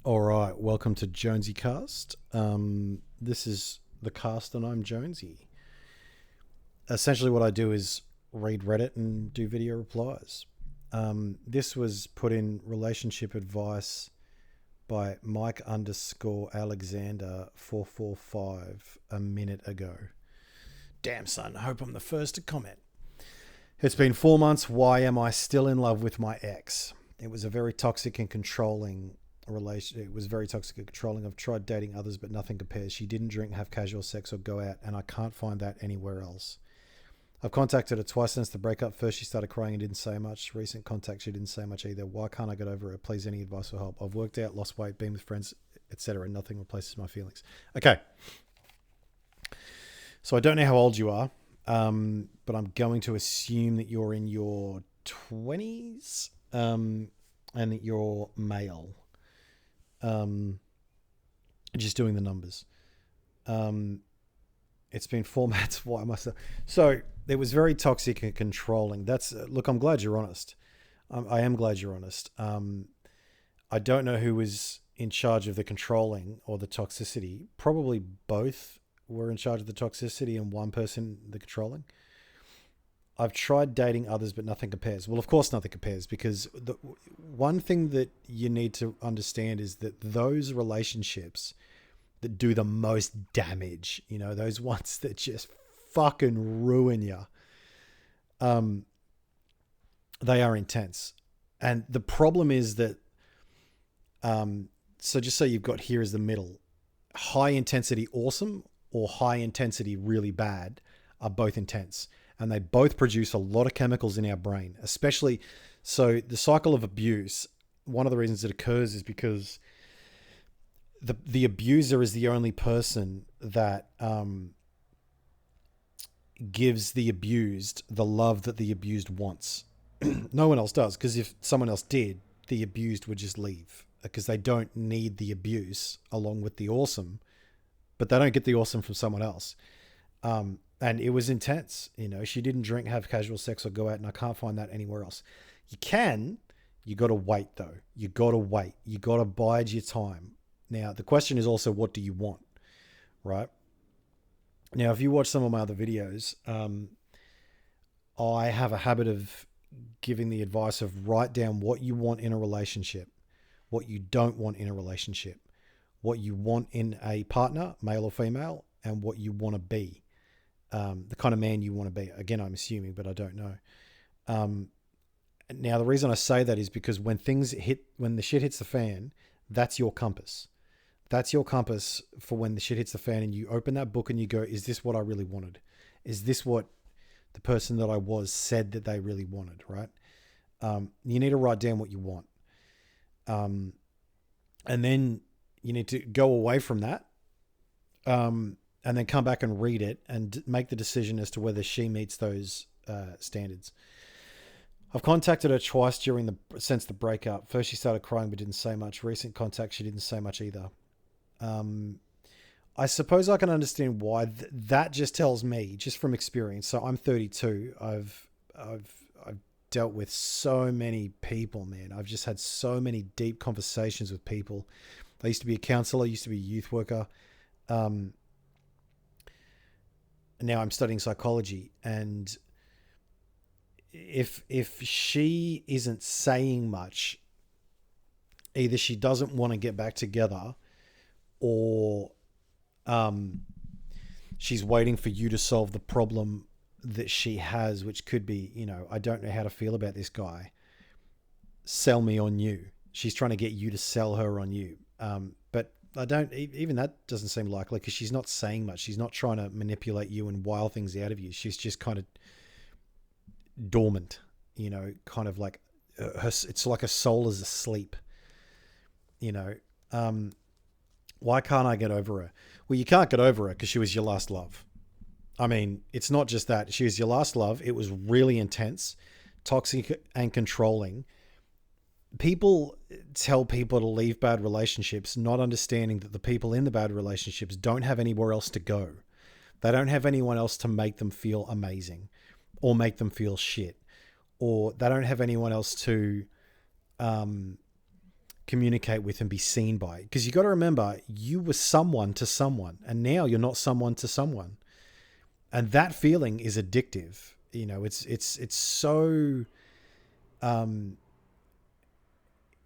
All right, welcome to Jonesy Cast. This is the cast, and I'm Jonesy. Essentially, what I do is read Reddit and do video replies. This was put in relationship advice by Mike underscore Alexander 445 a minute ago. Damn, son, I hope I'm the first to comment. It's been 4 months. Why am I still in love with my ex? It was a very toxic and controlling relation. It was very toxic and controlling. I've tried dating others, but nothing compares. She didn't drink, have casual sex, or go out, and I can't find that anywhere else. I've contacted her twice since the breakup. First, she started crying and didn't say much. Recent contact, she didn't say much either. Why can't I get over it? Please, any advice or help? I've worked out, lost weight, been with friends, etc. Nothing replaces my feelings. Okay, so I don't know how old you are, but I'm going to assume that you're in your 20s, and that you're male. Just doing the numbers. It's been 4 months. Why must I? So it was very toxic and controlling. That's look. I'm glad you're honest. I am glad you're honest. I don't know who was in charge of the controlling or the toxicity. Probably both were in charge of the toxicity and one person the controlling. I've tried dating others, but nothing compares. Well, of course, nothing compares, because the one thing that you need to understand is that those relationships that do the most damage, those ones that just fucking ruin you, they are intense. And the problem is that, so just so you've got here is the middle, high intensity awesome or high intensity really bad are both intense. And they both produce a lot of chemicals in our brain, especially. So the cycle of abuse, one of the reasons it occurs is because the abuser is the only person that gives the abused the love that the abused wants. No one else does, because if someone else did, the abused would just leave, because they don't need the abuse along with the awesome, but they don't get the awesome from someone else. And it was intense. She didn't drink, have casual sex, or go out, and I can't find that anywhere else. You got to wait though. You got to wait. You got to bide your time. Now, the question is also, what do you want? Right? Now, if you watch some of my other videos, I have a habit of giving the advice of write down what you want in a relationship, what you don't want in a relationship, what you want in a partner, male or female, and what you want to be. The kind of man you want to be. Again, I'm assuming, but I don't know. Now, the reason I say that is because when the shit hits the fan, that's your compass. That's your compass for when the shit hits the fan and you open that book and you go, is this what I really wanted? Is this what the person that I was said that they really wanted, right? You need to write down what you want. And then you need to go away from that. And then come back and read it and make the decision as to whether she meets those standards. I've contacted her twice since the breakup. First, she started crying but didn't say much. Recent contact, she didn't say much either. I suppose I can understand why. That just tells me, just from experience. So I'm 32. I've dealt with so many people, man. I've just had so many deep conversations with people. I used to be a counselor. I used to be a youth worker. Now I'm studying psychology, and if she isn't saying much, either she doesn't want to get back together, or she's waiting for you to solve the problem that she has, which could be, I don't know how to feel about this guy. Sell me on you. She's trying to get you to sell her on you. But I don't, even that doesn't seem likely, because she's not saying much. She's not trying to manipulate you and wile things out of you. She's just kind of dormant, kind of like it's like her soul is asleep, why can't I get over her? Well, you can't get over her because she was your last love. I mean, it's not just that. She was your last love. It was really intense, toxic and controlling. People tell people to leave bad relationships, not understanding that the people in the bad relationships don't have anywhere else to go. They don't have anyone else to make them feel amazing or make them feel shit, or they don't have anyone else to communicate with and be seen by. Because you got to remember, you were someone to someone, and now you're not someone to someone. And that feeling is addictive. You know, it's so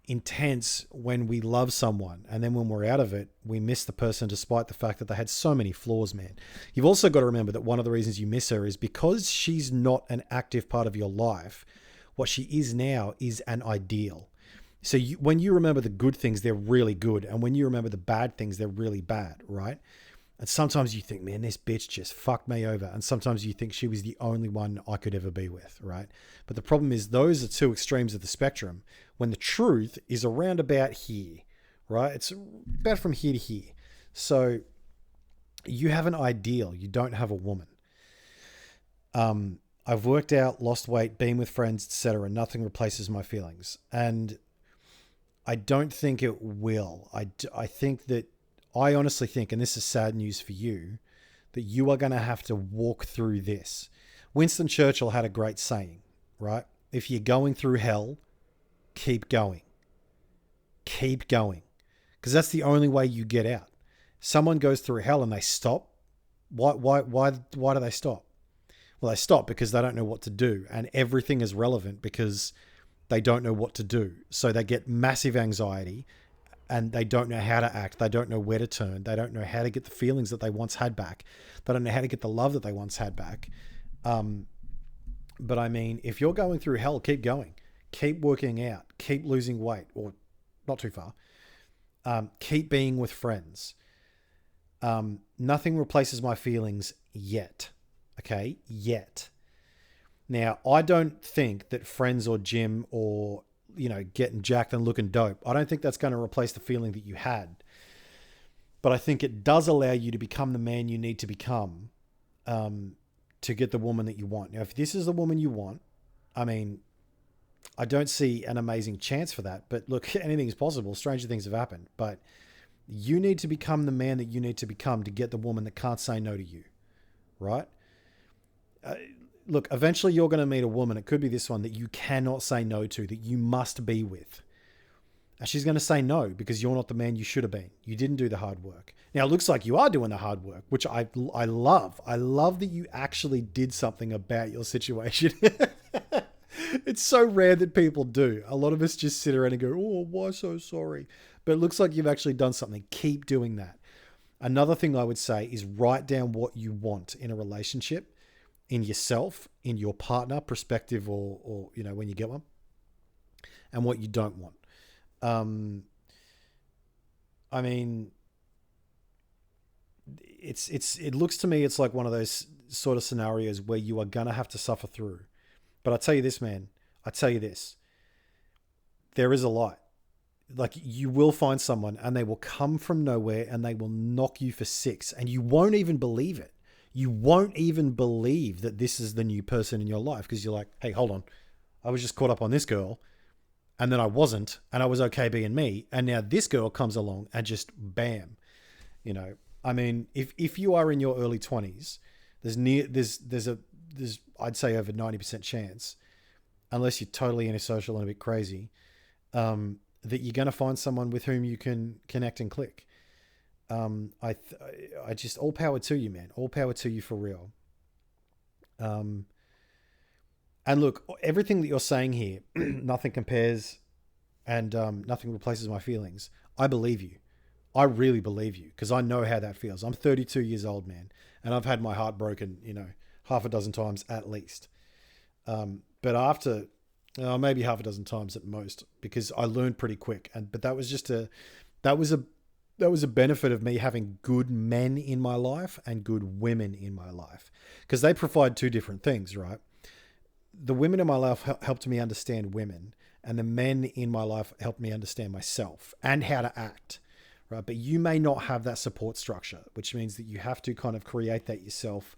intense when we love someone, and then when we're out of it, we miss the person despite the fact that they had so many flaws, man. You've also got to remember that one of the reasons you miss her is because she's not an active part of your life. What she is now is an ideal. So when you remember the good things, they're really good. And when you remember the bad things, they're really bad, right? And sometimes you think, man, this bitch just fucked me over. And sometimes you think she was the only one I could ever be with, right? But the problem is those are two extremes of the spectrum when the truth is around about here, right? It's about from here to here. So you have an ideal. You don't have a woman. I've worked out, lost weight, been with friends, etc. Nothing replaces my feelings. And I don't think it will. I think that, I honestly think, and this is sad news for you, that you are going to have to walk through this. Winston Churchill had a great saying, right? If you're going through hell, keep going. Keep going. Because that's the only way you get out. Someone goes through hell and they stop. Why do they stop? Well, they stop because they don't know what to do. And everything is relevant because they don't know what to do. So they get massive anxiety and they don't know how to act. They don't know where to turn. They don't know how to get the feelings that they once had back. They don't know how to get the love that they once had back. But I mean, if you're going through hell, keep going. Keep working out. Keep losing weight, or not too far. Keep being with friends. Nothing replaces my feelings yet. Okay? Yet. Now, I don't think that friends or gym or, you know, getting jacked and looking dope, I don't think that's going to replace the feeling that you had. But I think it does allow you to become the man you need to become to get the woman that you want. Now, if this is the woman you want, I mean, I don't see an amazing chance for that. But look, anything is possible. Stranger things have happened. But you need to become the man that you need to become to get the woman that can't say no to you. Right? Look, eventually you're going to meet a woman, it could be this one, that you cannot say no to, that you must be with. And she's going to say no because you're not the man you should have been. You didn't do the hard work. Now, it looks like you are doing the hard work, which I love. I love that you actually did something about your situation. It's so rare that people do. A lot of us just sit around and go, oh, why so sorry? But it looks like you've actually done something. Keep doing that. Another thing I would say is write down what you want in a relationship, in yourself, in your partner perspective, or you know, when you get one, and what you don't want. I mean, it looks to me, it's like one of those sort of scenarios where you are going to have to suffer through. But I tell you this, man, there is a light. Like, you will find someone and they will come from nowhere and they will knock you for six and you won't even believe it. You won't even believe that this is the new person in your life because you're like, hey, hold on. I was just caught up on this girl and then I wasn't, and I was okay being me. And now this girl comes along and just bam, you know, I mean, if you are in your early 20s, there's I'd say over 90% chance, unless you're totally antisocial and a bit crazy, that you're going to find someone with whom you can connect and click. I just, all power to you, man. All power to you for real. And look, everything that you're saying here, nothing compares and nothing replaces my feelings. I believe you. I really believe you because I know how that feels. I'm 32 years old, man, and I've had my heart broken, you know, half a dozen times at least. But after maybe half a dozen times at most, because I learned pretty quick. But that was a benefit of me having good men in my life and good women in my life, because they provide two different things, right? The women in my life helped me understand women, and the men in my life helped me understand myself and how to act, right? But you may not have that support structure, which means that you have to kind of create that yourself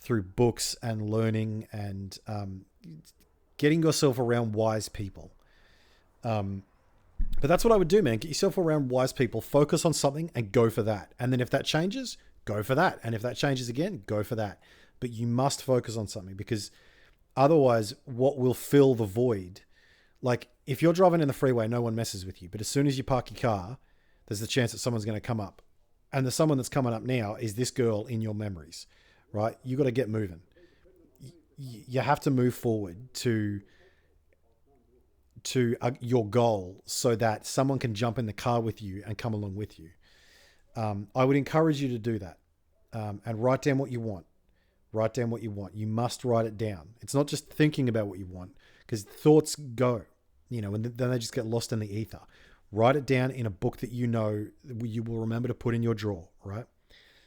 through books and learning and getting yourself around wise people. But that's what I would do, man. Get yourself around wise people, focus on something and go for that. And then if that changes, go for that. And if that changes again, go for that. But you must focus on something, because otherwise what will fill the void, Like, if you're driving in the freeway, no one messes with you. But as soon as you park your car, there's the chance that someone's going to come up. And the someone that's coming up now is this girl in your memories, right? You got to get moving. You have to move forward to your goal so that someone can jump in the car with you and come along with you. I would encourage you to do that, and write down what you want. Write down what you want. You must write it down. It's not just thinking about what you want, because thoughts go, and then they just get lost in the ether. Write it down in a book that you will remember to put in your drawer, right?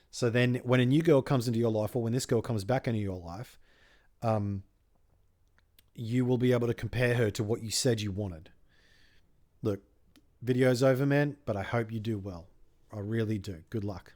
So then when a new girl comes into your life, or when this girl comes back into your life, you will be able to compare her to what you said you wanted. Look, video's over, man, but I hope you do well. I really do. Good luck.